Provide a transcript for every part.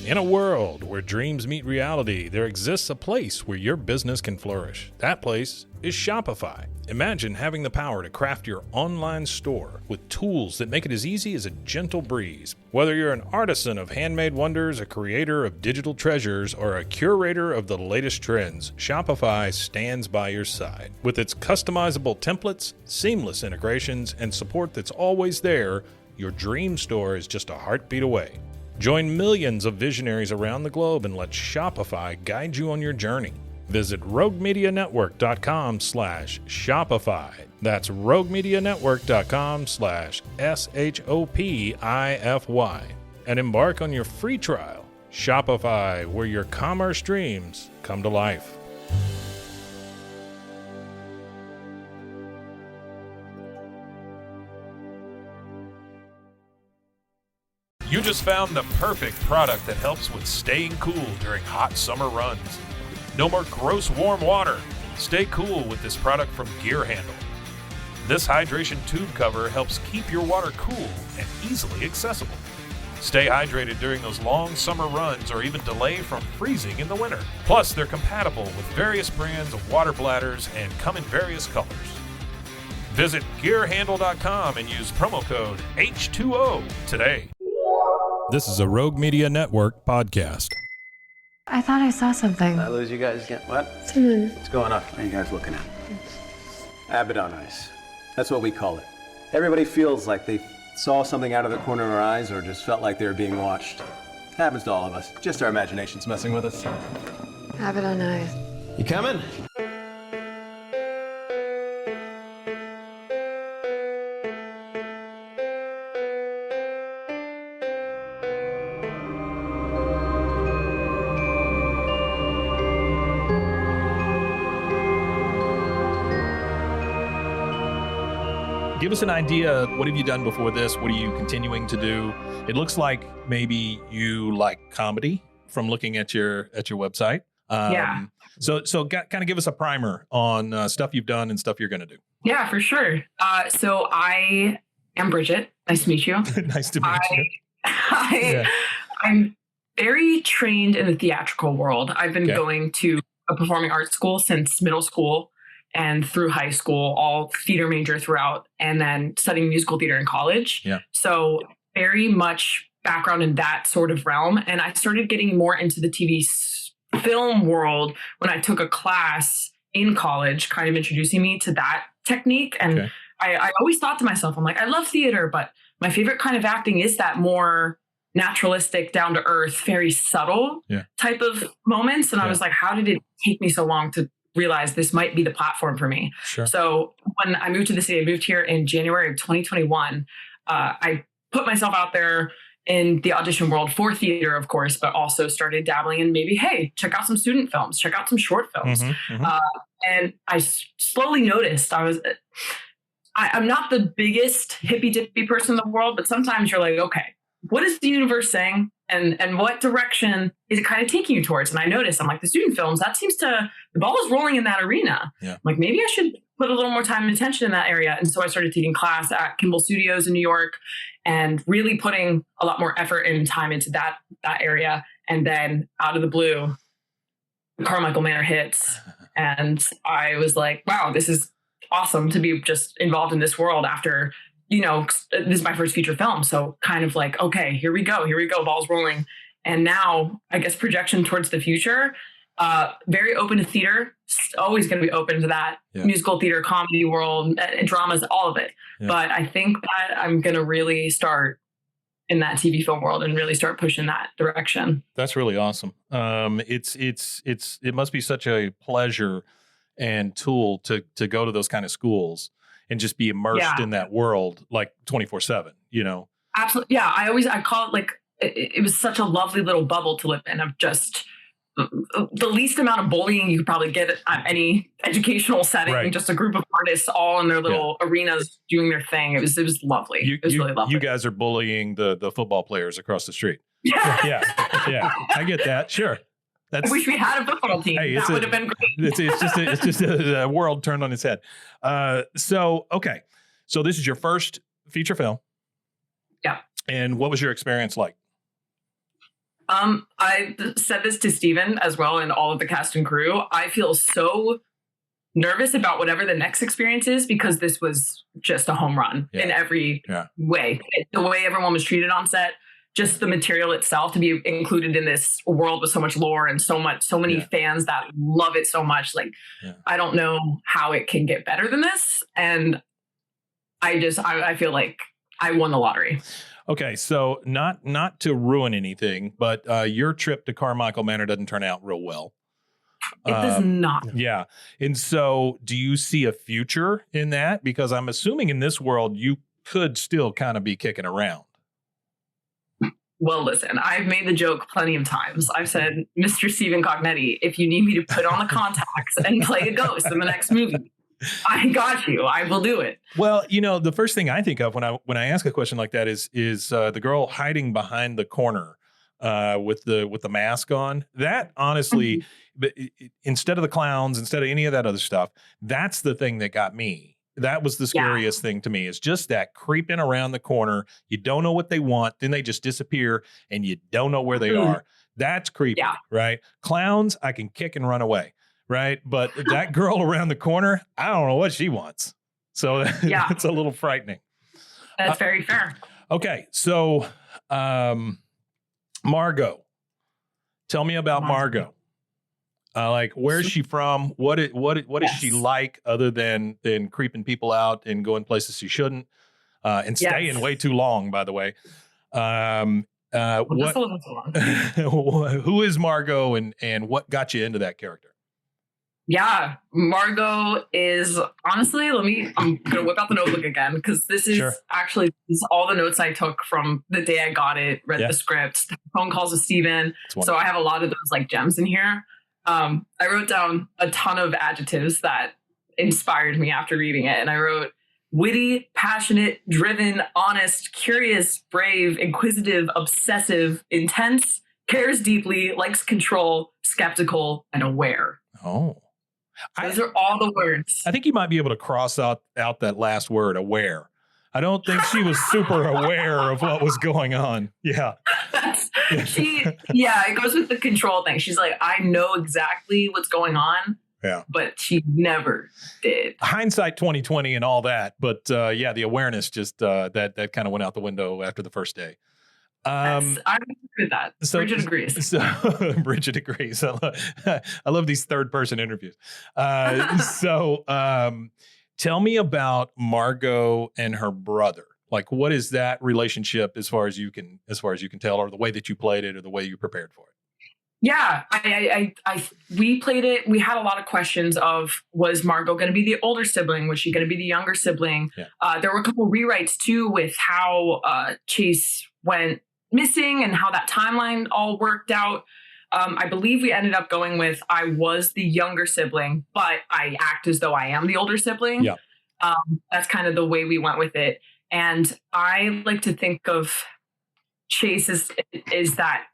In a world where dreams meet reality, there exists a place where your business can flourish. That place is Shopify. Imagine having the power to craft your online store with tools that make it as easy as a gentle breeze. Whether you're an artisan of handmade wonders, a creator of digital treasures, or a curator of the latest trends, Shopify stands by your side. With its customizable templates, seamless integrations, and support that's always there, your dream store is just a heartbeat away. Join millions of visionaries around the globe and let Shopify guide you on your journey. Visit roguemedianetwork.com/Shopify. That's roguemedianetwork.com/SHOPIFY. And embark on your free trial. Shopify, where your commerce dreams come to life. You just found the perfect product that helps with staying cool during hot summer runs. No more gross warm water. Stay cool with this product from Gear Handle. This hydration tube cover helps keep your water cool and easily accessible. Stay hydrated during those long summer runs or even delay from freezing in the winter. Plus, they're compatible with various brands of water bladders and come in various colors. Visit gearhandle.com and use promo code H2O today. This is a Rogue Media Network podcast. I thought I saw something. Did I lose you guys again? What? Someone. What's going on? What are you guys looking at? Abaddon eyes. That's what we call it. Everybody feels like they saw something out of the corner of our eyes or just felt like they were being watched. It happens to all of us. Just our imagination's messing with us. Abaddon eyes. You coming? Give us an idea. What have you done before this? What are you continuing to do? It looks like maybe you like comedy from looking at your website. Yeah. So kind of give us a primer on stuff you've done and stuff you're going to do. Yeah, for sure. So I am Bridget. Nice to meet you. Nice to meet you. I'm very trained in the theatrical world. I've been going to a performing arts school since middle school and through high school, all theater major throughout, and then studying musical theater in college. Yeah. So very much background in that sort of realm. And I started getting more into the TV film world when I took a class in college, kind of introducing me to that technique. And I always thought to myself, I'm like, I love theater, but my favorite kind of acting is that more naturalistic, down to earth, very subtle type of moments. And I was like, how did it take me so long to realize this might be the platform for me? Sure. So when I moved to the city, I moved here in January of 2021. I put myself out there in the audition world for theater, of course, but also started dabbling in maybe, hey, check out some student films, check out some short films. And I slowly noticed I'm not the biggest hippy dippy person in the world, but sometimes you're like, okay, what is the universe saying? And what direction is it kind of taking you towards? And I noticed, I'm like, the student films, the ball is rolling in that arena. Yeah. I'm like, maybe I should put a little more time and attention in that area. And so I started taking class at Kimball Studios in New York and really putting a lot more effort and time into that area. And then out of the blue, Carmichael Manor hits. And I was like, wow, this is awesome to be just involved in this world after, this is my first feature film. So kind of like, okay, here we go, ball's rolling. And now I guess projection towards the future, very open to theater, always going to be open to that musical theater, comedy world, dramas, all of it. Yeah. But I think that I'm going to really start in that TV film world and really start pushing that direction. That's really awesome. It must be such a pleasure and tool to go to those kind of schools and just be immersed in that world like 24/7, Absolutely. Yeah. I call it like, it was such a lovely little bubble to live in of just the least amount of bullying you could probably get at any educational setting, just a group of artists all in their little arenas doing their thing. It was lovely. It was really lovely. You guys are bullying the football players across the street. Yeah. I get that. Sure. I wish we had a football team. Hey, that would have been great. It's just a world turned on its head. So this is your first feature film. Yeah. And what was your experience like? I said this to Steven as well and all of the cast and crew. I feel so nervous about whatever the next experience is because this was just a home run in every way. The way everyone was treated on set, just the material itself to be included in this world with so much lore and so many fans that love it so much. Like, I don't know how it can get better than this. And I feel like I won the lottery. Okay, so not to ruin anything, but your trip to Carmichael Manor doesn't turn out real well. It does not. Yeah. And so do you see a future in that? Because I'm assuming in this world, you could still kind of be kicking around. Well, listen, I've made the joke plenty of times. I've said, Mr. Stephen Cognetti, if you need me to put on the contacts and play a ghost in the next movie, I got you. I will do it. Well, the first thing I think of when I ask a question like that is the girl hiding behind the corner with the mask on. That honestly, instead of the clowns, instead of any of that other stuff, that's the thing that got me. That was the scariest thing to me, is just that creeping around the corner. You don't know what they want. Then they just disappear and you don't know where they are. That's creepy, right? Clowns, I can kick and run away, right? But that girl around the corner, I don't know what she wants. So it's a little frightening. That's very fair. Okay. So, Margot, tell me about Margot. Like, where's she from? What is she like other than creeping people out and going places she shouldn't, and staying way too long, by the way. Who is Margot and what got you into that character? Yeah, Margot is honestly, I'm going to whip out the notebook again because this is all the notes I took from the day I got it, read the script, phone calls with Steven. So I have a lot of those like gems in here. I wrote down a ton of adjectives that inspired me after reading it. And I wrote witty, passionate, driven, honest, curious, brave, inquisitive, obsessive, intense, cares deeply, likes control, skeptical, and aware. Oh. Those are all the words. I think you might be able to cross out that last word, aware. I don't think she was super aware of what was going on. Yeah. It goes with the control thing. She's like, I know exactly what's going on. Yeah. But she never did. Hindsight 2020 and all that. But the awareness just that kind of went out the window after the first day. I agree with that. Bridget agrees. Bridget agrees. I love these third-person interviews. Tell me about Margot and her brother. Like, what is that relationship as far as you can tell, or the way that you played it, or the way you prepared for it? Yeah, we played it. We had a lot of questions of, was Margot going to be the older sibling? Was she going to be the younger sibling? Yeah. There were a couple rewrites too with how Chase went missing and how that timeline all worked out. I believe we ended up going with, I was the younger sibling, but I act as though I am the older sibling. Yeah. That's kind of the way we went with it. And I like to think of Chase is that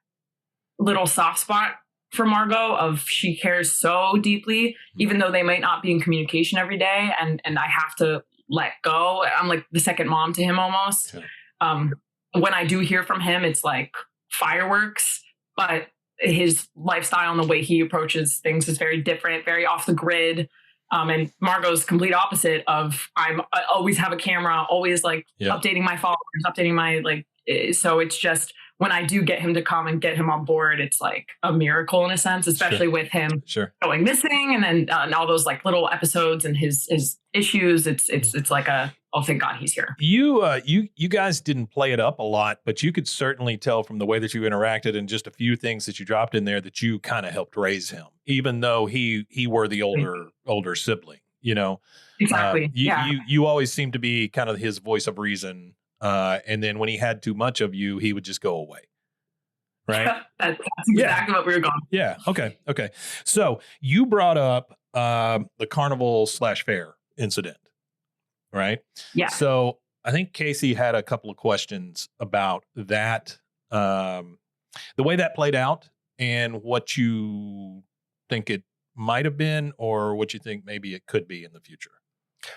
little soft spot for Margot of she cares so deeply, even though they might not be in communication every day. And I have to let go. I'm like the second mom to him almost. Yeah. When I do hear from him, it's like fireworks, but his lifestyle and the way he approaches things is very different, very off the grid. And Margot's complete opposite of I always have a camera, always like updating my followers, updating my so it's just when I do get him to come and get him on board, it's like a miracle in a sense, especially with him going missing and then and all those like little episodes and his issues. It's like oh, thank God he's here. You guys didn't play it up a lot, but you could certainly tell from the way that you interacted and just a few things that you dropped in there that you kind of helped raise him, even though he were the older sibling, Exactly. You always seemed to be kind of his voice of reason. And then when he had too much of you, he would just go away. Right. That's exactly what we were going. Yeah. Okay. So you brought up the carnival / fair incident. Right. Yeah. So I think Casey had a couple of questions about that, the way that played out and what you think it might have been or what you think maybe it could be in the future.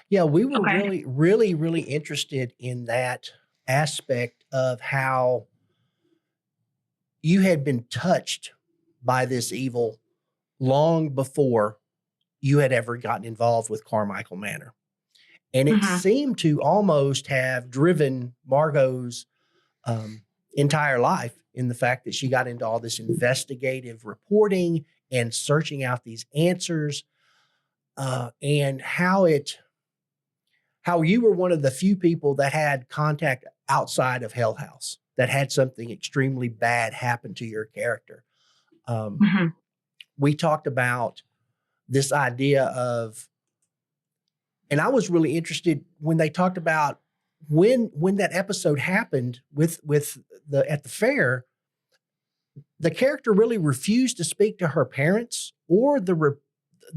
Yeah, we were really interested in that aspect of how you had been touched by this evil long before you had ever gotten involved with Carmichael Manor. And it seemed to almost have driven Margot's entire life in the fact that she got into all this investigative reporting and searching out these answers, and how you were one of the few people that had contact outside of Hell House, that had something extremely bad happen to your character. We talked about this idea of, and I was really interested when they talked about when that episode happened with at the fair, the character really refused to speak to her parents or the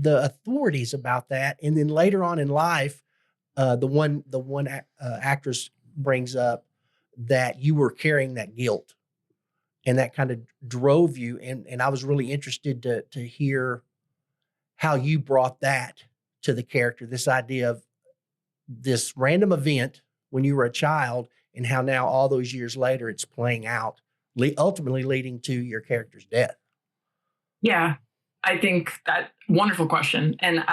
authorities about that. And then later on in life, the one actress brings up that you were carrying that guilt, and that kind of drove you. And I was really interested to hear how you brought that to the character, this idea of this random event when you were a child, and how now all those years later it's playing out, ultimately leading to your character's death. Yeah, I think that wonderful question. And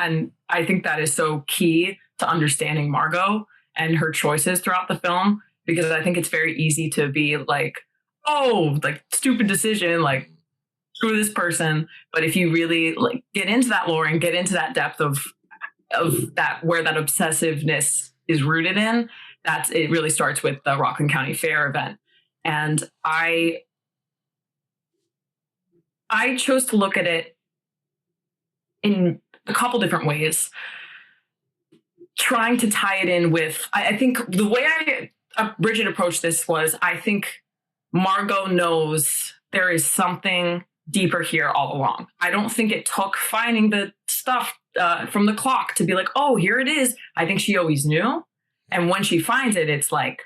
I think that is so key to understanding Margot and her choices throughout the film, because I think it's very easy to be like, oh, like stupid decision, like screw this person. But if you really like get into that lore and get into that depth of that, where that obsessiveness is rooted in, it really starts with the Rockland County Fair event. And I chose to look at it in a couple different ways, trying to tie it in with, I think the way Bridget approached this was, I think Margot knows there is something deeper here all along. I don't think it took finding the stuff from the clock to be like, oh, here it is. I think she always knew. And when she finds it, it's like,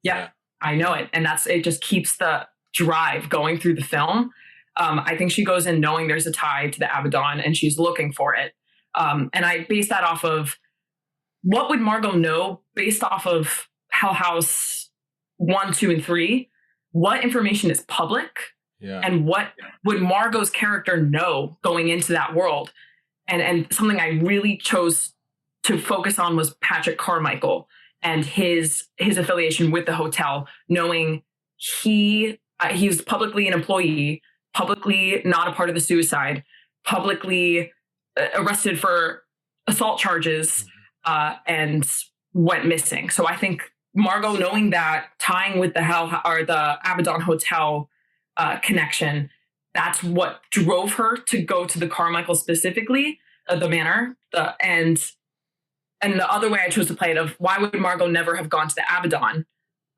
yeah, I know it. And it just keeps the drive going through the film. I think she goes in knowing there's a tie to the Abaddon, and she's looking for it. And I base that off of, what would Margot know based off of Hell House 1, 2, and 3? What information is public? Yeah. And what would Margot's character know going into that world? And something I really chose to focus on was Patrick Carmichael and his affiliation with the hotel, knowing he was publicly an employee, publicly not a part of the suicide, publicly arrested for assault charges, and went missing. So I think Margot knowing that, tying with the Abaddon Hotel connection, that's what drove her to go to the Carmichael specifically, the Manor, and the other way I chose to play it, of why would Margot never have gone to the Abaddon?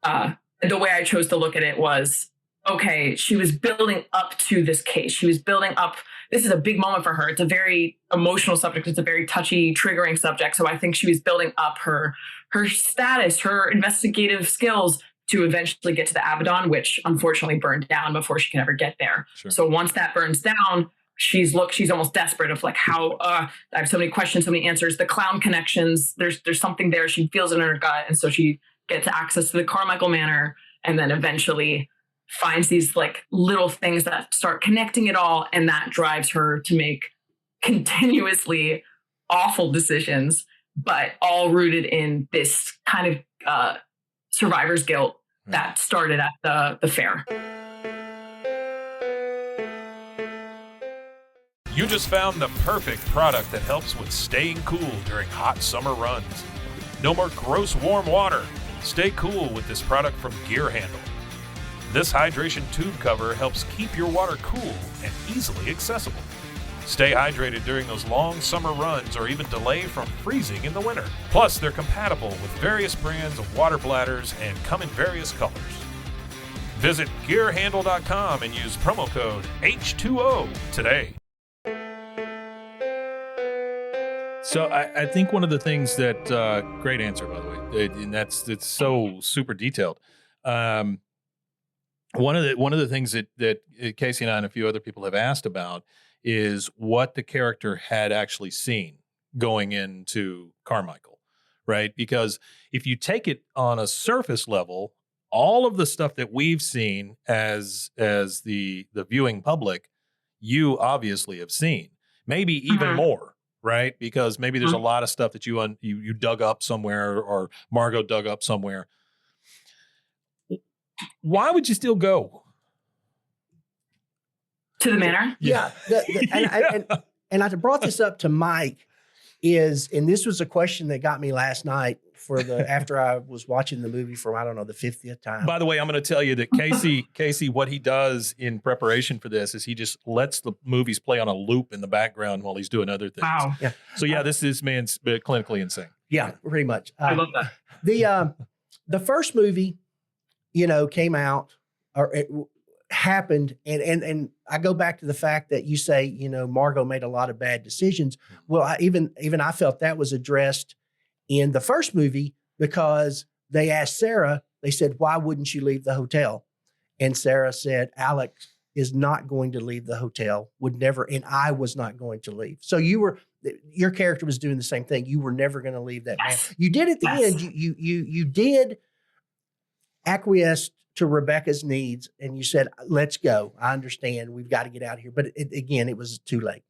The way I chose to look at it was, okay, she was building up to this case. She was building up. This is a big moment for her. It's a very emotional subject. It's a very touchy, triggering subject. So I think she was building up her status, her investigative skills to eventually get to the Abaddon, which unfortunately burned down before she can ever get there. Sure. So once that burns down, she's almost desperate of like, how I have so many questions, so many answers. The clown connections, there's something there. She feels it in her gut. And so she gets access to the Carmichael Manor, and then eventually finds these like little things that start connecting it all. And that drives her to make continuously awful decisions, but all rooted in this kind of survivor's guilt that started at the fair. You just found the perfect product that helps with staying cool during hot summer runs. No more gross warm water. Stay cool with this product from Gear Handle. This hydration tube cover helps keep your water cool and easily accessible. Stay hydrated during those long summer runs, or even delay from freezing in the winter. Plus, they're compatible with various brands of water bladders and come in various colors. Visit gearhandle.com and use promo code H2O today. So I think one of the things that, great answer, by the way, and it's so super detailed. One of the things that Casey and I and a few other people have asked about is what the character had actually seen going into Carmichael, right? Because if you take it on a surface level, all of the stuff that we've seen as the viewing public, you obviously have seen, maybe even more, right? Because maybe there's a lot of stuff that you dug up somewhere, or Margot dug up somewhere. Why would you still go to the Manor? Yeah. And I brought this up to Mike and this was a question that got me last night after I was watching the movie for, I don't know, the 50th time. By the way, I'm going to tell you that Casey, what he does in preparation for this is he just lets the movies play on a loop in the background while he's doing other things. Wow. Yeah. So this man's clinically insane. Yeah, pretty much. I love that. The first movie, came out, or it happened, and I go back to the fact that you say, Margot made a lot of bad decisions. Well, I felt that was addressed in the first movie, because they asked Sarah, they said, why wouldn't you leave the hotel? And Sarah said, Alex is not going to leave the hotel, would never, and I was not going to leave. So your character was doing the same thing. You were never going to leave that man. You did at the end, you did acquiesce to Rebecca's needs, and you said, let's go. I understand. We've got to get out of here. But it was too late.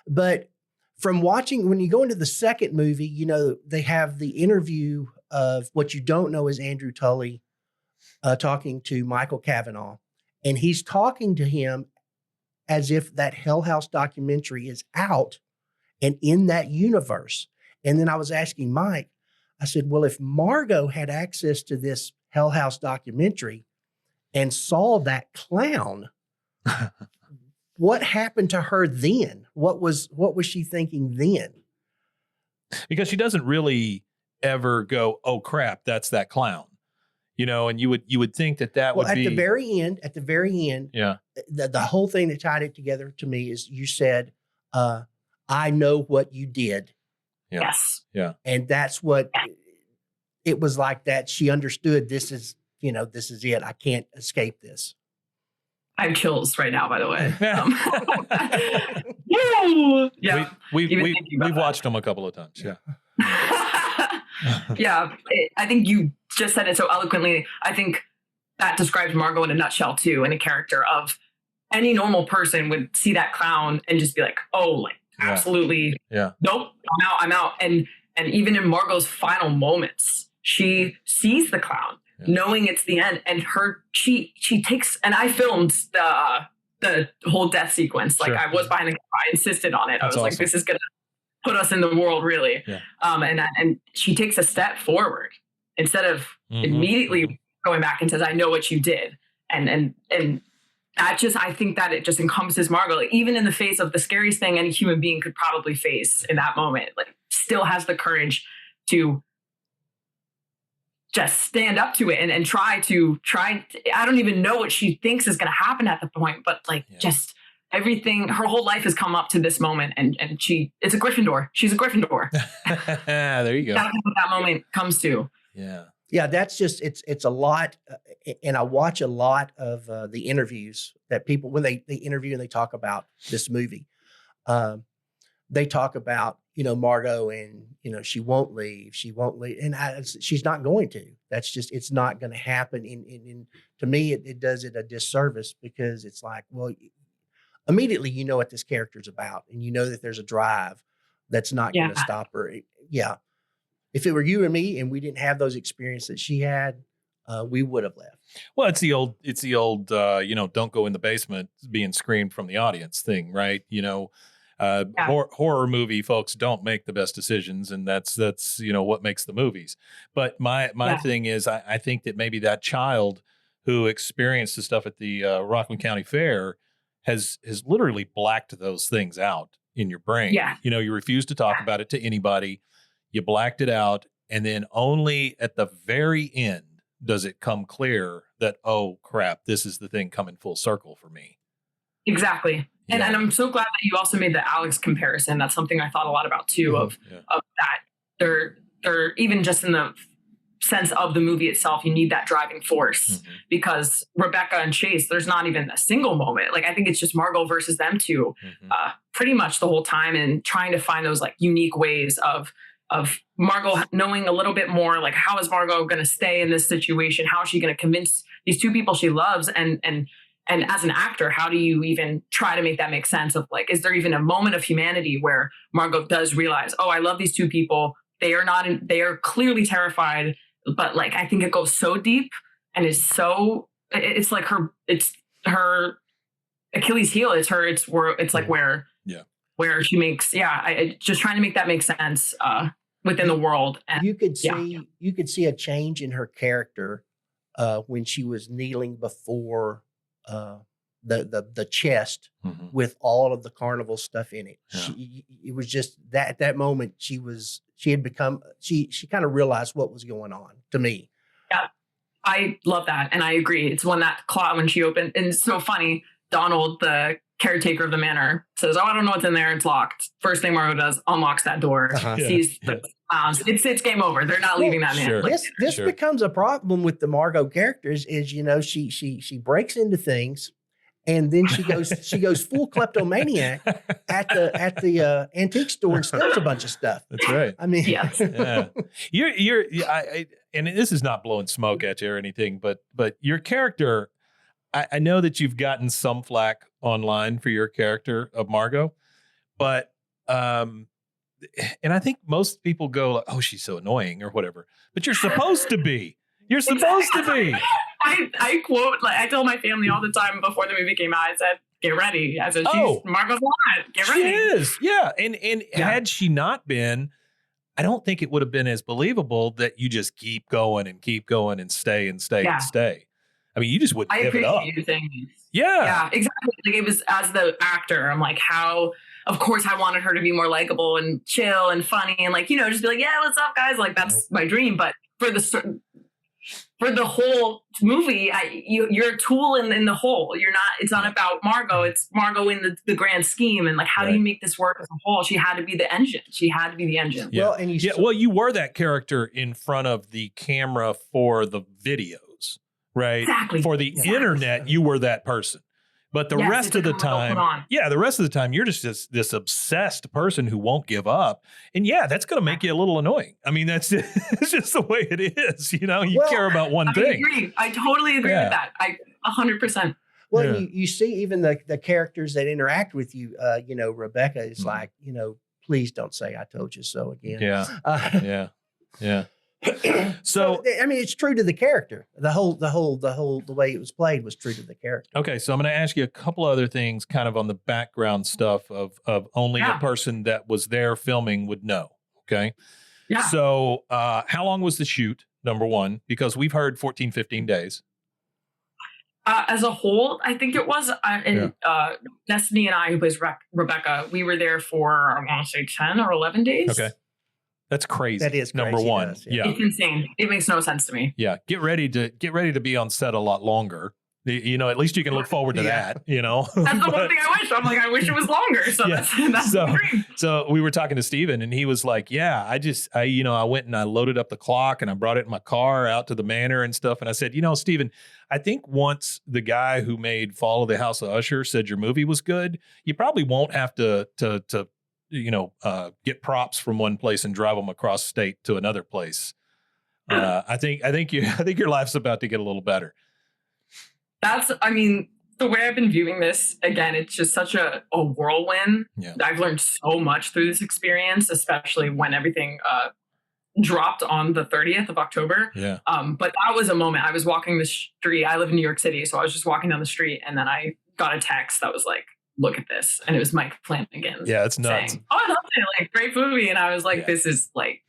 But from watching, when you go into the second movie, they have the interview of what you don't know is Andrew Tully talking to Michael Cavanaugh. And he's talking to him as if that Hell House documentary is out and in that universe. And then I was asking Mike, I said, well, if Margot had access to this Hell House documentary and saw that clown, what happened to her then? What was she thinking then? Because she doesn't really ever go, oh crap, that's that clown. And you would think that would be at the very end, yeah. The whole thing that tied it together to me is you said, I know what you did. Yeah. Yes. Yeah. And that's what it was like, that she understood this is it. I can't escape this. I have chills right now, by the way. Yeah. We've watched them a couple of times. Yeah. Yeah. I think you just said it so eloquently. I think that describes Margot in a nutshell too, in a character of any normal person would see that clown and just be like, oh, like absolutely. Yeah. Nope. I'm out. And even in Margot's final moments, she sees the clown, knowing it's the end, and she takes, and I filmed the whole death sequence. Like I was behind the camera. I insisted on it. I was like, this is going to put us in the world, really. Yeah. And she takes a step forward instead of immediately going back and says, I know what you did. And that just, I think that it just encompasses Margot, like, even in the face of the scariest thing any human being could probably face in that moment, like still has the courage to just stand up to it and try to, I don't even know what she thinks is going to happen at the point, but just everything, her whole life has come up to this moment, and it's a Gryffindor. She's a Gryffindor. There you go. That's what that moment comes to. Yeah. Yeah, that's just, it's a lot. And I watch a lot of the interviews that people, when they interview and they talk about this movie, they talk about, Margot, and, she won't leave. And she's not going to. That's just, it's not going to happen. And to me, it does it a disservice, because it's like, well, immediately you know what this character's about, and you know that there's a drive that's not going to stop her. Yeah. If it were you and me and we didn't have those experiences that she had, we would have left. Well, it's the old, don't go in the basement being screamed from the audience thing, right? Horror movie folks don't make the best decisions, and that's what makes the movies. But my thing is, I think that maybe that child who experienced the stuff at the Rockland County Fair has literally blacked those things out in your brain. Yeah. You refuse to talk about it to anybody. You blacked it out, and then only at the very end does it come clear that, oh crap, this is the thing coming full circle for me. Exactly. And I'm so glad that you also made the Alex comparison. That's something I thought a lot about too, of that they're even just in the sense of the movie itself, you need that driving force, because Rebecca and Chase, there's not even a single moment. Like, I think it's just Margot versus them two pretty much the whole time, and trying to find those like unique ways of of Margot knowing a little bit more, like, how is Margot going to stay in this situation? How is she going to convince these two people she loves? And as an actor, how do you even try to make that make sense of, like, is there even a moment of humanity where Margot does realize, oh, I love these two people. They are clearly terrified, but like, I think it goes so deep and it's like her Achilles heel. It's like where she makes, just trying to make that make sense within the world. And you could see a change in her character when she was kneeling before the chest with all of the carnival stuff in it. Yeah. It was just that at that moment she kind of realized what was going on to me. Yeah, I love that. And I agree. It's when she opened, and it's so funny. Donald, the caretaker of the manor, says, oh, I don't know what's in there. It's locked. First thing Margot does, unlocks that door, sees the clowns. It's game over. They're not leaving that man. Sure. This becomes a problem with the Margot characters is, she breaks into things and then she goes full kleptomaniac at the antique store and steals a bunch of stuff. That's right. I mean, yes. And this is not blowing smoke at you or anything, but your character, I know that you've gotten some flack online for your character of Margot, but and I think most people go like, oh, she's so annoying or whatever, but you're supposed to be. You're supposed to be. I quote, like, I tell my family all the time before the movie came out, I said, get ready. I said, she's Margot's lot. Get ready. She is. Yeah. And had she not been, I don't think it would have been as believable that you just keep going and stay and stay and stay. I mean, you just wouldn't give it up. I appreciate you saying this. Yeah, exactly. Like, it was, as the actor, I'm like, of course I wanted her to be more likable and chill and funny and, like, just be like, yeah, what's up, guys? Like, that's my dream. But for the whole movie, you're a tool in the whole. It's not about Margot. It's Margot in the grand scheme. And, like, how do you make this work as a whole? She had to be the engine. Yeah. Well, and you were that character in front of the camera for the videos, right? Exactly. For the internet, you were that person. But the rest of the time, you're just this obsessed person who won't give up. And that's going to make you a little annoying. I mean, it's just the way it is. You care about one thing. I totally agree with that. 100%. Well, you see even the characters that interact with you, Rebecca is like, please don't say I told you so again. Yeah. So I mean, it's true to the character. The way it was played was true to the character. Okay, so I'm going to ask you a couple other things, kind of on the background stuff of only a person that was there filming would know. Okay, So how long was the shoot? Number one, because we've heard 14, 15 days. As a whole, I think it was. Destiny and I, who plays Rebecca, we were there for, I want to say 10 or 11 days. Okay. That's crazy. That is number crazy, one. It's insane. It makes no sense to me. Yeah. Get ready to be on set a lot longer. At least you can look forward to that, That's the one thing I wish. I'm like, I wish it was longer. So that's the dream. So we were talking to Steven and he was like, I went and I loaded up the clock and I brought it in my car out to the manor and stuff. And I said, Steven, I think once the guy who made Fall of the House of Usher said your movie was good, you probably won't have to get props from one place and drive them across state to another place. I think your life's about to get a little better. The way I've been viewing this, again, it's just such a whirlwind. Yeah. I've learned so much through this experience, especially when everything dropped on the 30th of October. Yeah. But that was a moment. I was walking the street. I live in New York City, so I was just walking down the street, and then I got a text that was like, look at this. And it was Mike Flanagan. Yeah, it's nuts. Saying, I loved it. Like, great movie. And I was like, this is like,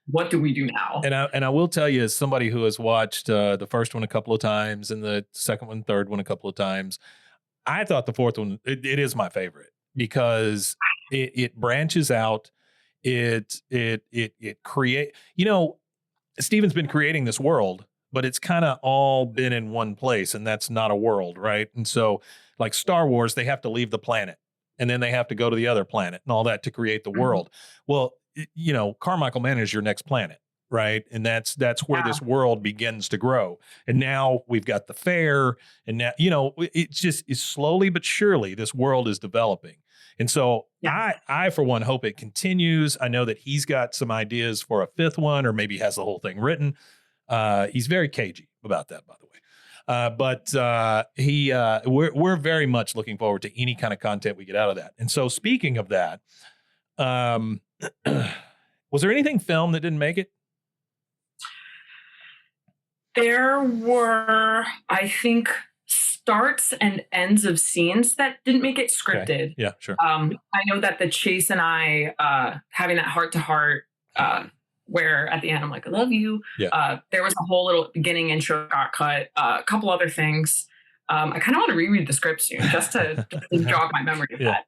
what do we do now? And I will tell you, as somebody who has watched the first one a couple of times and the second one, third one a couple of times, I thought the fourth one, it is my favorite because it branches out. It create, Steven's been creating this world, but it's kind of all been in one place, and that's not a world, right? And so, like Star Wars, they have to leave the planet, and then they have to go to the other planet and all that to create the world. Well, Carmichael Manor is your next planet, right? And that's where this world begins to grow. And now we've got the fair, and now, you know, it's slowly but surely this world is developing. And so I for one hope it continues. I know that he's got some ideas for a fifth one, or maybe has the whole thing written. He's very cagey about that, by the way. But we're very much looking forward to any kind of content we get out of that. And so speaking of that, was there anything filmed that didn't make it? There were, I think, starts and ends of scenes that didn't make it scripted. Okay. Yeah, sure. I know that the Chase and I having that heart to heart, where at the end I'm like, I love you. Yeah. There was a whole little beginning intro got cut. A couple other things. I kind of want to reread the script soon just to jog my memory of that.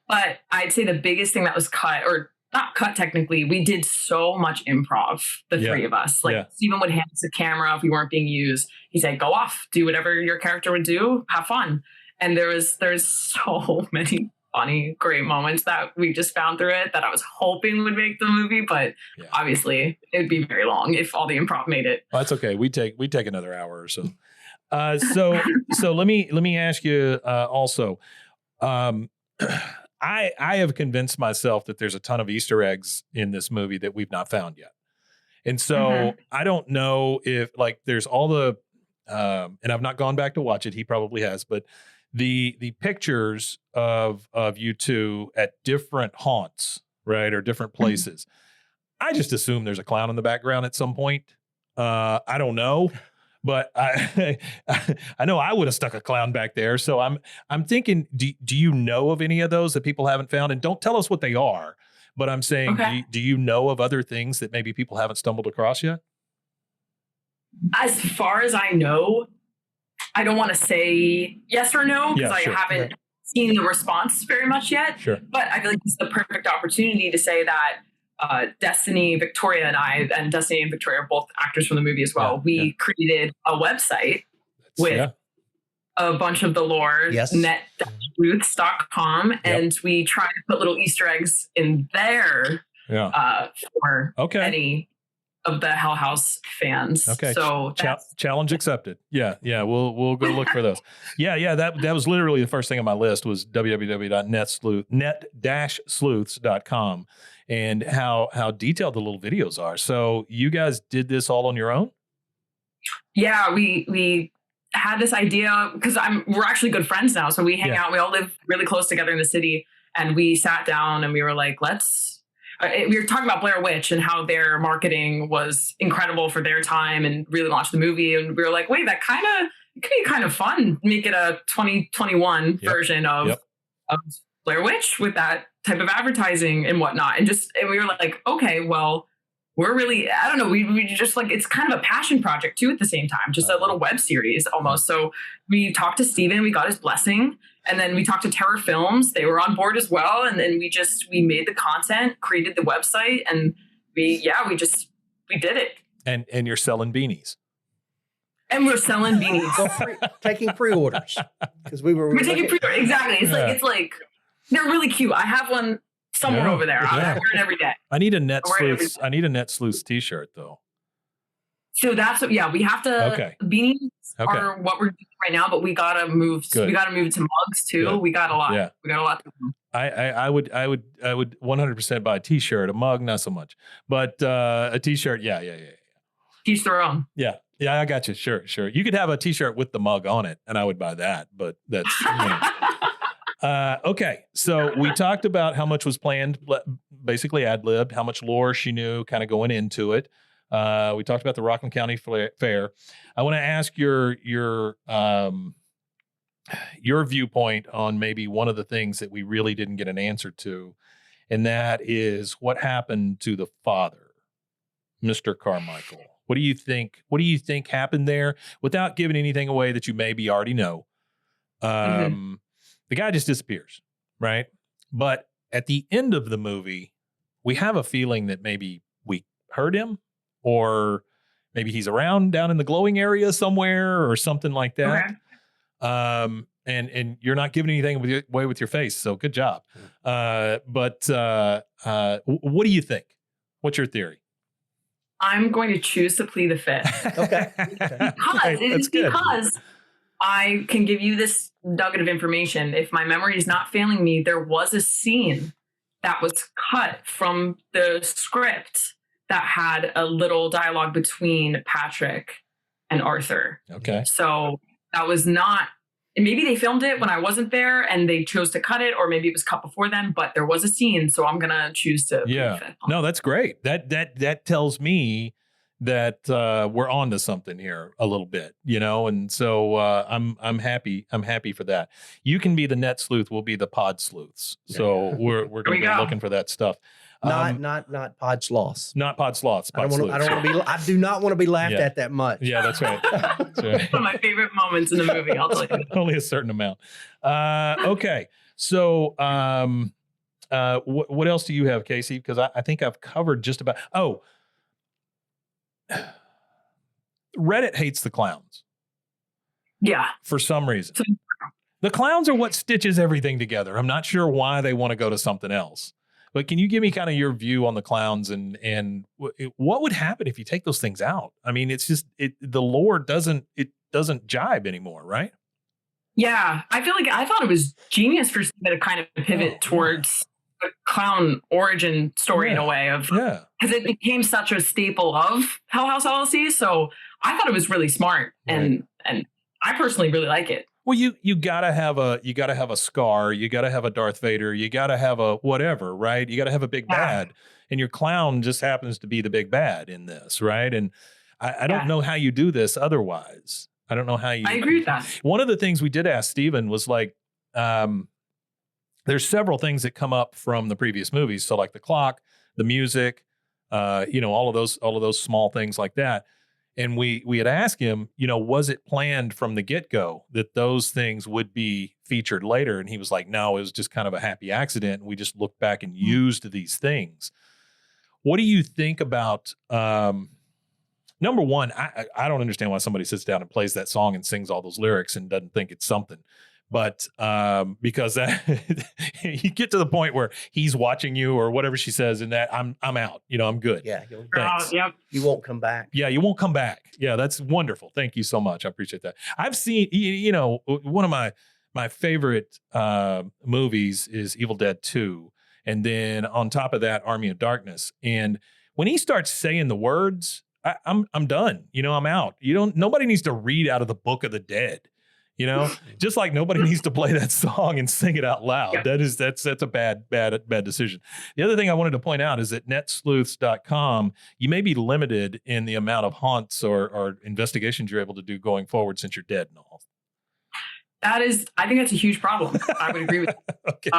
But I'd say the biggest thing that was cut, or not cut technically, we did so much improv, the three of us. Like Stephen would hand us a camera if we weren't being used. He'd say, go off, do whatever your character would do, have fun. And there's so many funny, great moments that we just found through it that I was hoping would make the movie, but obviously it'd be very long if all the improv made it. Well, that's okay. We take another hour or so. So let me ask you also. I have convinced myself that there's a ton of Easter eggs in this movie that we've not found yet. And so I don't know if, like, there's all the, and I've not gone back to watch it. He probably has, but the pictures of you two at different haunts, right, or different places. I just assume there's a clown in the background at some point. I don't know. But I know I would have stuck a clown back there. So I'm thinking, do you know of any of those that people haven't found? And don't tell us what they are. But I'm saying, do you know of other things that maybe people haven't stumbled across yet? As far as I know, I don't want to say yes or no because I haven't seen the response very much yet. Sure. But I feel like it's the perfect opportunity to say that Destiny, Victoria, and Destiny and Victoria are both actors from the movie as well. We created a website with a bunch of the lore, net-sleuths.com, and we try to put little Easter eggs in there for any of the Hell House fans. Okay. So challenge accepted. Yeah. We'll go look for those. That was literally the first thing on my list was www.net-sleuths.com. And how detailed the little videos are. So you guys did this all on your own? Yeah, we had this idea because we're actually good friends now. So we hang out. We all live really close together in the city. And we sat down and we were like, we were talking about Blair Witch and how their marketing was incredible for their time and really launched the movie. And we were like, wait, it could be kind of fun. Make it a 2021 version of Blair Witch with that type of advertising and whatnot. And we were like, okay, well, we're really, I don't know. We just like, it's kind of a passion project too at the same time, just a little web series almost. So we talked to Steven, we got his blessing. And then we talked to Terror Films. They were on board as well. And then we made the content, created the website, and we did it. And you're selling beanies. And we're selling beanies. Taking pre-orders. Because we're taking pre-orders. Exactly. It's like, they're really cute. I have one somewhere over there. I wear it every day. I need a Net Sleuths t-shirt though. So that's what, we have to, beanies are what we're doing right now, but we got to move. We got to move it to mugs too. Good. We got a lot. Yeah. We got a lot to do. I would 100% buy a t-shirt, a mug, not so much, but a t-shirt. Yeah. Teach their own. Yeah. I got you. Sure. You could have a t-shirt with the mug on it and I would buy that, but that's, okay. So we talked about how much was planned, basically ad-libbed, how much lore she knew kind of going into it. We talked about the Rockland County Fair. I want to ask your viewpoint on maybe one of the things that we really didn't get an answer to, and that is what happened to the father, Mr. Carmichael. What do you think? What do you think happened there? Without giving anything away that you maybe already know, the guy just disappears, right? But at the end of the movie, we have a feeling that maybe we heard him, or maybe he's around down in the glowing area somewhere or something like that. Okay. And you're not giving anything away with your face. So good job. But what do you think? What's your theory? I'm going to choose to plead the fifth. Okay. Because I can give you this nugget of information. If my memory is not failing me, there was a scene that was cut from the script that had a little dialogue between Patrick and Arthur. Okay. So that was not, maybe they filmed it when I wasn't there and they chose to cut it, or maybe it was cut before then, but there was a scene. So I'm going to choose to. Yeah. No, that's great. That tells me that we're on to something here a little bit, and so I'm happy for that. You can be the net sleuth, we'll be the pod sleuths. So we're going to be looking for that stuff. Not pod sloths. Not pod sloths. I do not want to be laughed at that much. Yeah, that's right. That's right. One of my favorite moments in the movie, I'll tell you. Only a certain amount. Okay. So what else do you have, Casey? Because I think I've covered just about. Oh, Reddit hates the clowns. Yeah. For some reason. The clowns are what stitches everything together. I'm not sure why they want to go to something else. But can you give me kind of your view on the clowns and what would happen if you take those things out? I mean, it's just the lore doesn't jibe anymore, right? Yeah, I thought it was genius for Steven to kind of pivot towards the clown origin story in a way of because it became such a staple of Hell House LLC. So I thought it was really smart, and I personally really like it. Well, you gotta have a Scar, you gotta have a Darth Vader, you gotta have a whatever, right? You gotta have a big bad, and your clown just happens to be the big bad in this, right? And I don't know how you do this otherwise. I don't know how you. I agree with that. One of the things we did ask Steven was like, there's several things that come up from the previous movies, so like the clock, the music, all of those small things like that. And we had asked him, was it planned from the get-go that those things would be featured later? And he was like, no, it was just kind of a happy accident. And we just looked back and used these things. What do you think about, number one, I don't understand why somebody sits down and plays that song and sings all those lyrics and doesn't think it's something. But because you get to the point where he's watching you or whatever she says, and that I'm out. I'm good. Yeah. Yep. You won't come back. Yeah, you won't come back. Yeah, that's wonderful. Thank you so much. I appreciate that. I've seen, one of my favorite movies is Evil Dead 2, and then on top of that, Army of Darkness. And when he starts saying the words, I'm done. I'm out. Nobody needs to read out of the Book of the Dead. Just like nobody needs to play that song and sing it out loud. Yeah. That's a bad decision. The other thing I wanted to point out is that netsleuths.com, you may be limited in the amount of haunts or investigations you're able to do going forward since you're dead and all. I think that's a huge problem. I would agree with that. Okay.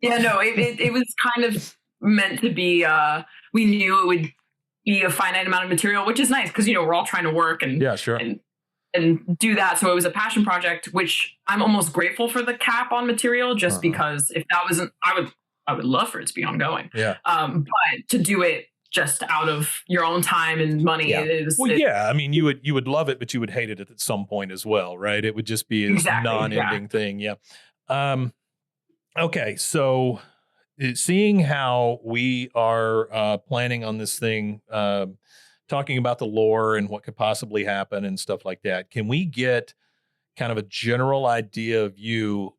It was kind of meant to be, we knew it would be a finite amount of material, which is nice because, we're all trying to work and and do that. So it was a passion project, which I'm almost grateful for the cap on material, just because if that wasn't, I would love for it to be ongoing. Yeah. But to do it just out of your own time and money, I mean, you would love it, but you would hate it at some point as well, right? It would just be a non-ending thing. Yeah. Okay. So seeing how we are planning on this thing, talking about the lore and what could possibly happen and stuff like that, can we get kind of a general idea of you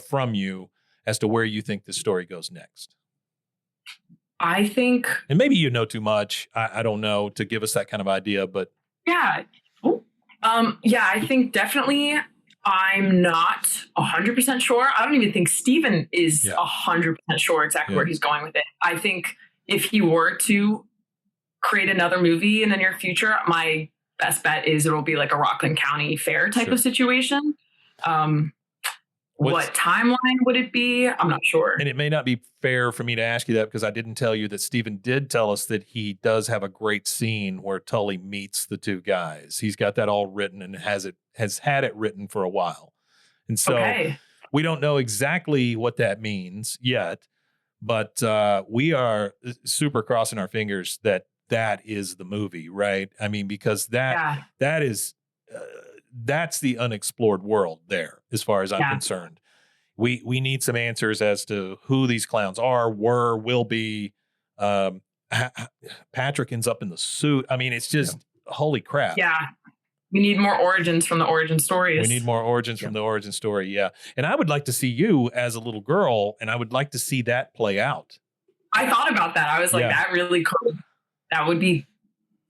from you as to where you think this story goes next? I think, and maybe you know too much, I don't know, to give us that kind of idea, but I think definitely I'm not 100% sure. I don't even think Steven is 100% sure exactly where he's going with it. I think if he were to create another movie in the near future, my best bet is it'll be like a Rockland County Fair type of situation. What timeline would it be? I'm not sure. And it may not be fair for me to ask you that because I didn't tell you that Steven did tell us that he does have a great scene where Tully meets the two guys. He's got that all written and has had it written for a while. And so we don't know exactly what that means yet, but we are super crossing our fingers that is the movie, right? I mean, because that is that's the unexplored world there, as far as I'm concerned. We need some answers as to who these clowns are, will be, Patrick ends up in the suit. I mean, it's just holy crap. Yeah. We need more origins from the origin stories. We need more origins from the origin story. Yeah. And I would like to see you as a little girl, and I would like to see that play out. I thought about that. I was like, that really could. That would be,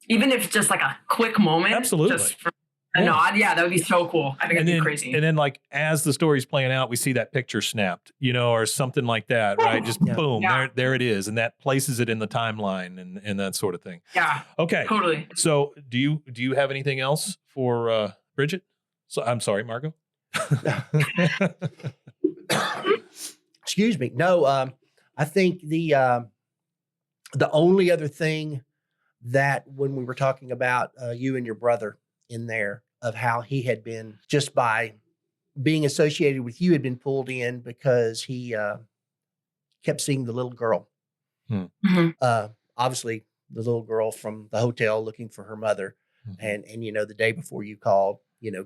even if just like a quick moment. Absolutely. Just for a nod. Yeah, that would be so cool. I think it'd be crazy. And then like as the story's playing out, we see that picture snapped, or something like that, right? Just boom, there it is. And that places it in the timeline and that sort of thing. Yeah. Okay. Totally. So do you have anything else for Bridget? So I'm sorry, Margot. Excuse me. No, I think the only other thing that when we were talking about you and your brother in there, of how he had been, just by being associated with you, had been pulled in because he kept seeing the little girl. Obviously the little girl from the hotel looking for her mother. And the day before you called,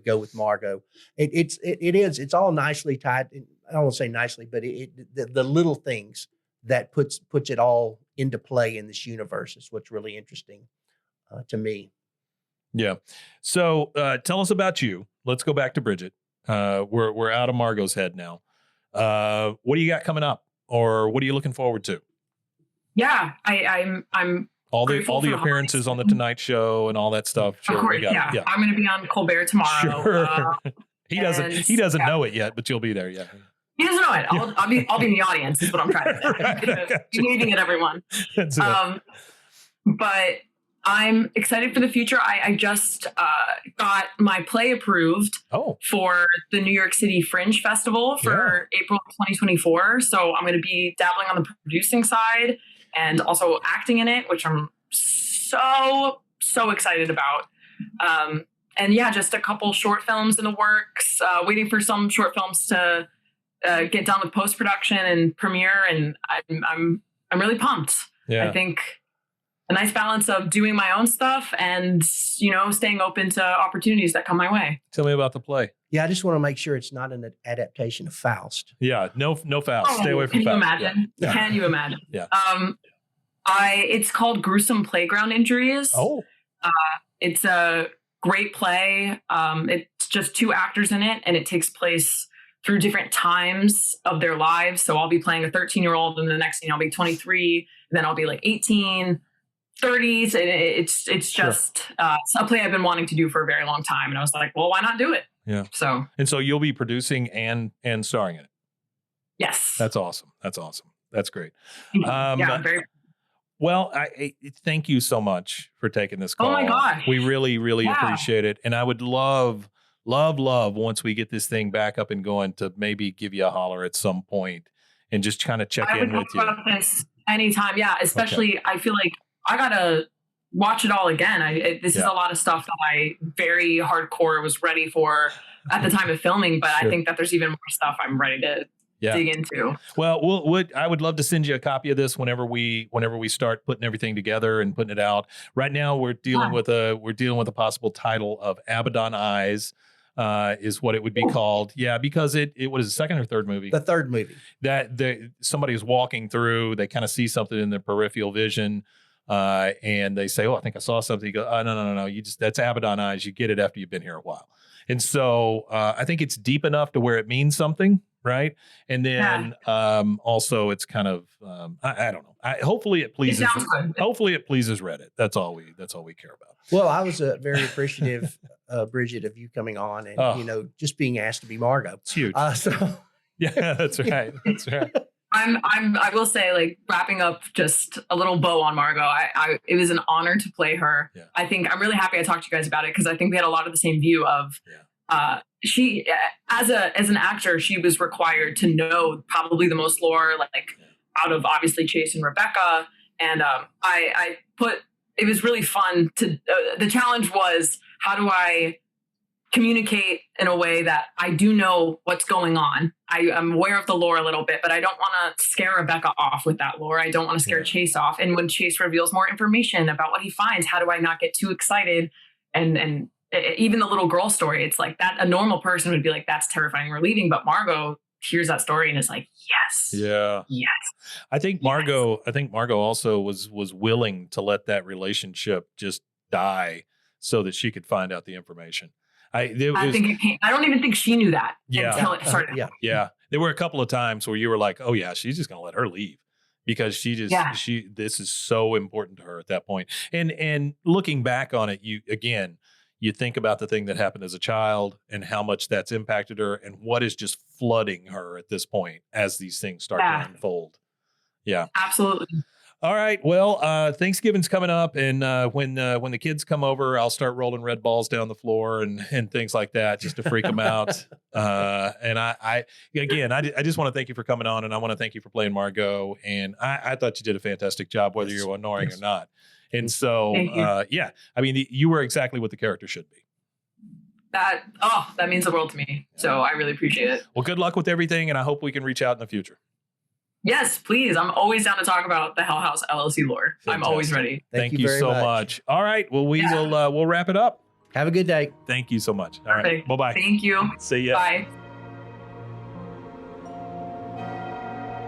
go with Margot. It's all nicely tied. I don't want to say nicely, but the little things that puts it all into play in this universe is what's really interesting to me. Yeah. So tell us about you. Let's go back to Bridget. We're out of Margot's head now. What do you got coming up, or what are you looking forward to? Yeah, I'm all the appearances on the Tonight Show and all that stuff. Sure, of course, yeah. I'm going to be on Colbert tomorrow. Sure. He doesn't know it yet, but you'll be there. Yeah. He doesn't know it. I'll be in the audience. Is what I'm trying to say. Right, You're waving at everyone. That's it. But I'm excited for the future. I just got my play approved for the New York City Fringe Festival for April 2024. So I'm going to be dabbling on the producing side and also acting in it, which I'm so excited about. And yeah, just a couple short films in the works, waiting for some short films to get done with post-production and premiere. And I'm really pumped. Yeah. I think a nice balance of doing my own stuff and, staying open to opportunities that come my way. Tell me about the play. Yeah, I just want to make sure it's not an adaptation of Faust. Yeah, no Faust. Stay away from Faust. Can you imagine? Yeah. Can you imagine? Yeah. It's called Gruesome Playground Injuries. Oh. It's a great play. It's just two actors in it, and it takes place through different times of their lives. So I'll be playing a 13-year-old, and the next thing I'll be 23, then I'll be like 18, 30s. And it's just a play I've been wanting to do for a very long time. And I was like, well, why not do it? Yeah. So you'll be producing and starring in it. Yes. That's awesome. That's great. Yeah, very. Well, I thank you so much for taking this call. Oh my gosh. We really, really appreciate it. And I would love once we get this thing back up and going to maybe give you a holler at some point and just kind of check in with you. I would talk about this anytime. Yeah. Especially I feel like I got to watch it all again. This is a lot of stuff that I very hardcore was ready for at the time of filming, but I think that there's even more stuff I'm ready to dig into. Well, I would love to send you a copy of this whenever we start putting everything together and putting it out. Right now, we're dealing with a possible title of Abaddon Eyes, is what it would be called. Yeah, because it was the second or third movie. The third movie that somebody is walking through. They kind of see something in their peripheral vision, and they say, "Oh, I think I saw something." You go, "Oh, no! That's Abaddon Eyes. You get it after you've been here a while." And so I think it's deep enough to where it means something. Right. And then also it's kind of I don't know. Hopefully it pleases Reddit. That's all we care about. Well, I was very appreciative, Bridget, of you coming on and just being asked to be Margot. It's huge. Yeah, that's right. That's right. I will say, like, wrapping up just a little bow on Margot. It was an honor to play her. Yeah. I think I'm really happy I talked to you guys about it because I think we had a lot of the same view of she, as an actor, she was required to know probably the most lore, like out of obviously Chase and Rebecca. And it was really fun to, the challenge was, how do I communicate in a way that I do know what's going on? I'm aware of the lore a little bit, but I don't want to scare Rebecca off with that lore. I don't want to scare Chase off. And when Chase reveals more information about what he finds, how do I not get too excited? And even the little girl story, it's like that a normal person would be like, that's terrifying, we're leaving. But Margot hears that story and is like, yes. Yeah. Yes. I think Margot also was willing to let that relationship just die so that she could find out the information. I don't even think she knew that until it started. Yeah. There were a couple of times where you were like, oh yeah, she's just going to let her leave because this is so important to her at that point. And looking back on it, you think about the thing that happened as a child and how much that's impacted her and what is just flooding her at this point as these things start to unfold. Yeah, absolutely. All right. Well, Thanksgiving's coming up, and when the kids come over, I'll start rolling red balls down the floor and things like that just to freak them out. And I just want to thank you for coming on, and I want to thank you for playing Margot. And I thought you did a fantastic job, whether you're annoying or not. And so, I mean, you were exactly what the character should be. That means the world to me. So I really appreciate it. Well, good luck with everything, and I hope we can reach out in the future. Yes, please. I'm always down to talk about the Hell House LLC lore. Fantastic. I'm always ready. Thank you so much. All right. Well, we'll wrap it up. Have a good day. Thank you so much. All right. Bye-bye. Thank you. See ya. Bye.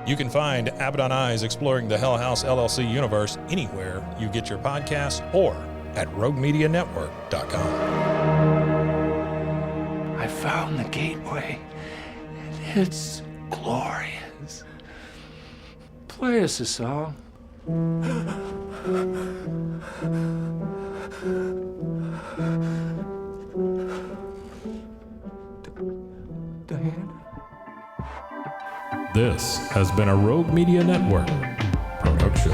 You can find Abaddon Eyes exploring the Hell House LLC universe anywhere you get your podcasts or at roguemedianetwork.com. I found the gateway, and it's glorious. Play us a song. Diana? This has been a Rogue Media Network production.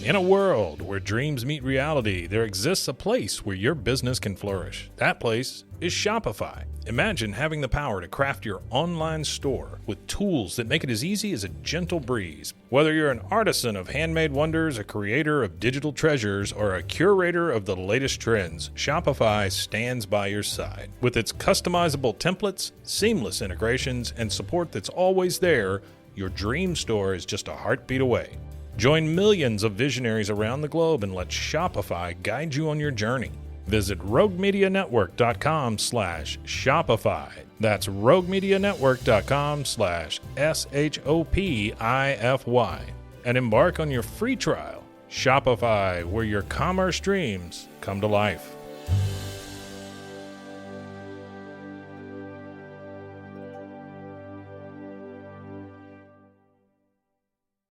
In a world where dreams meet reality, there exists a place where your business can flourish. That place is Shopify. Imagine having the power to craft your online store with tools that make it as easy as a gentle breeze. Whether you're an artisan of handmade wonders, a creator of digital treasures, or a curator of the latest trends, Shopify stands by your side. With its customizable templates, seamless integrations, and support that's always there, your dream store is just a heartbeat away. Join millions of visionaries around the globe and let Shopify guide you on your journey. Visit roguemedianetwork.com/Shopify. That's roguemedianetwork.com/SHOPIFY. And embark on your free trial. Shopify, where your commerce dreams come to life.